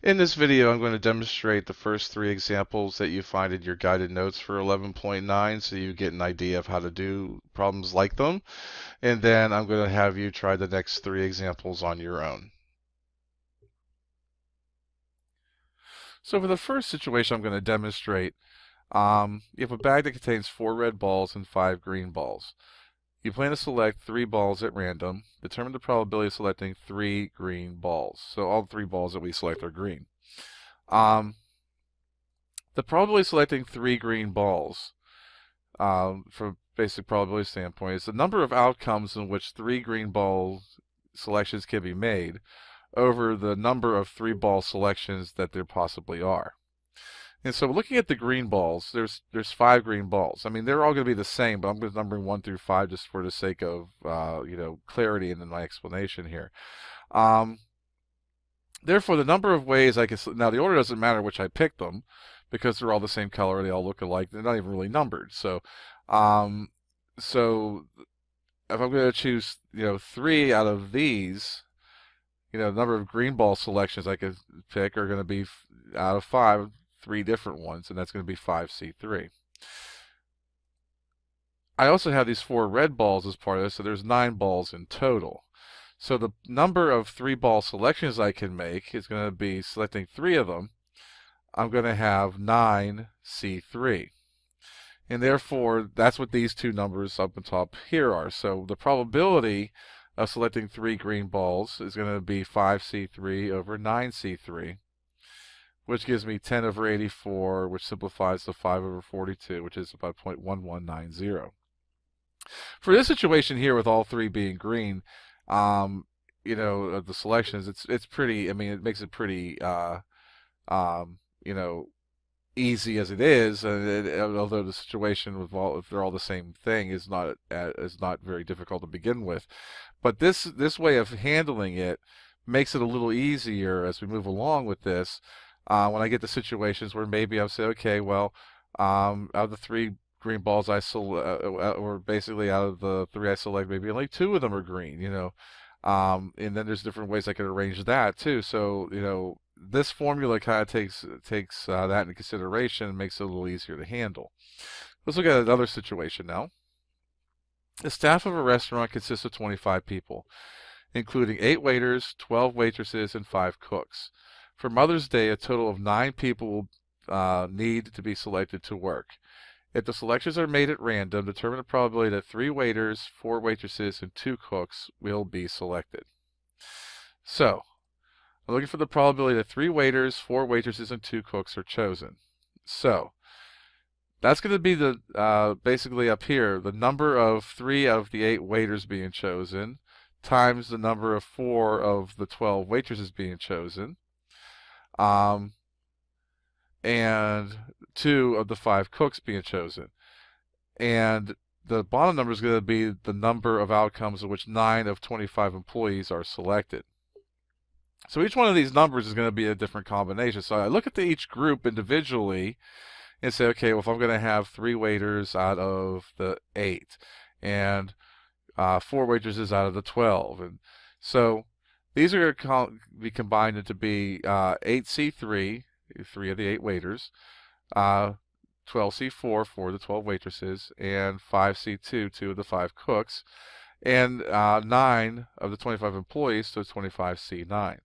In this video, I'm going to demonstrate the first three examples that you find in your guided notes for 11.9 so you get an idea of how to do problems like them. And then I'm going to have you try the next three examples on your own. So for the first situation I'm going to demonstrate, you have a bag that contains 4 red balls and 5 green balls. You plan to select 3 balls at random. Determine the probability of selecting 3 green balls. So all 3 balls that we select are green. The probability of selecting 3 green balls, from a basic probability standpoint, is the number of outcomes in which 3 green ball selections can be made over the number of 3 ball selections that there possibly are. And so looking at the green balls, there's 5 green balls. I mean, they're all going to be the same, but I'm just numbering 1 through 5 just for the sake of clarity in my explanation here. Therefore, the number of ways I can now the order doesn't matter which I pick them because they're all the same color. They all look alike. They're not even really numbered. Um, so if I'm going to choose 3 out of these, the number of green ball selections I could pick are going to be out of 5. 3 different ones, and that's going to be 5C3. I also have these 4 red balls as part of this, so there's 9 balls in total. So the number of 3 ball selections I can make is going to be, selecting 3 of them, I'm going to have 9C3. And therefore, that's what these two numbers up on top here are. So the probability of selecting 3 green balls is going to be 5C3 over 9C3. Which gives me 10 over 84, which simplifies to 5 over 42, which is about 0.1190. For this situation here, with all 3 being green, the selections, it's pretty. I mean, it makes it pretty, easy as it is. Although the situation with if they're all the same thing, is not very difficult to begin with. But this way of handling it makes it a little easier as we move along with this. When I get to situations where maybe I'll say, okay, well, out of the 3 green balls I select, or basically out of the 3 I select, maybe only 2 of them are green, and then there's different ways I could arrange that too. So, this formula kind of takes that into consideration and makes it a little easier to handle. Let's look at another situation now. The staff of a restaurant consists of 25 people, including 8 waiters, 12 waitresses, and 5 cooks. For Mother's Day, a total of 9 people will need to be selected to work. If the selections are made at random, determine the probability that 3 waiters, 4 waitresses, and 2 cooks will be selected. So, I'm looking for the probability that 3 waiters, 4 waitresses, and 2 cooks are chosen. So, that's going to be the basically up here, the number of 3 of the 8 waiters being chosen times the number of 4 of the 12 waitresses being chosen. And 2 of the 5 cooks being chosen. And the bottom number is going to be the number of outcomes in which 9 of 25 employees are selected. So each one of these numbers is going to be a different combination. So I look at each group individually and say, okay, well, if I'm going to have 3 waiters out of the 8 and 4 waitresses out of the 12. And so these are going to be combined into be 8C3, 3 of the 8 waiters, 12C4 for the 12 waitresses, and 5C2, 2 of the 5 cooks, and 9 of the 25 employees, so 25C9.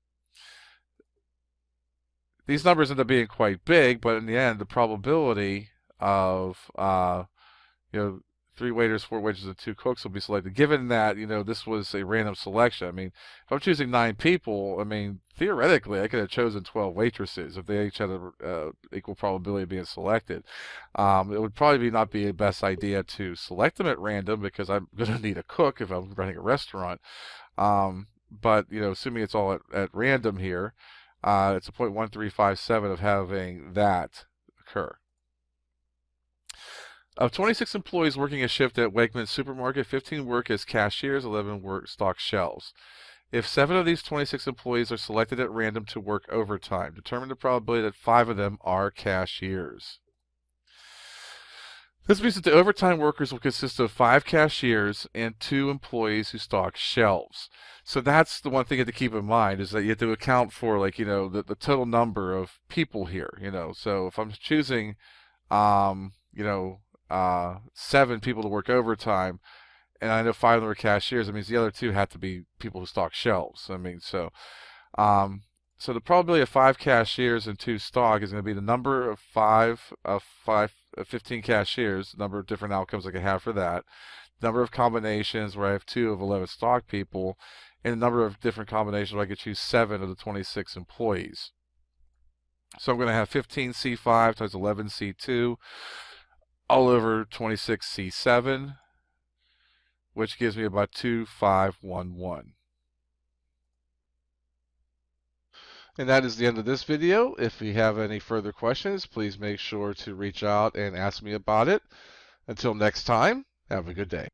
These numbers end up being quite big, but in the end, the probability of 3 waiters, 4 waiters, and 2 cooks will be selected. Given that, this was a random selection. I mean, if I'm choosing 9 people, I mean, theoretically, I could have chosen 12 waitresses if they each had an equal probability of being selected. It would probably not be the best idea to select them at random because I'm going to need a cook if I'm running a restaurant. But, assuming it's all at random here, it's a 0.1357 of having that occur. Of 26 employees working a shift at Wegmans Supermarket, 15 work as cashiers, 11 work stock shelves. If 7 of these 26 employees are selected at random to work overtime, determine the probability that 5 of them are cashiers. This means that the overtime workers will consist of 5 cashiers and 2 employees who stock shelves. So that's the one thing you have to keep in mind is that you have to account for like, the total number of people here. So if I'm choosing, um, you know, 7 people to work overtime, and I know 500 cashiers, that means the other 2 have to be people who stock shelves. I mean, um, so the probability of 5 cashiers and 2 stock is going to be the number of 15 cashiers, the number of different outcomes I can have for that, number of combinations where I have 2 of 11 stock people, and the number of different combinations where I could choose 7 of the 26 employees. So I'm going to have 15C5 times 11C2 all over 26C7, which gives me about 2511. And that is the end of this video. If you have any further questions, please make sure to reach out and ask me about it. Until next time, have a good day.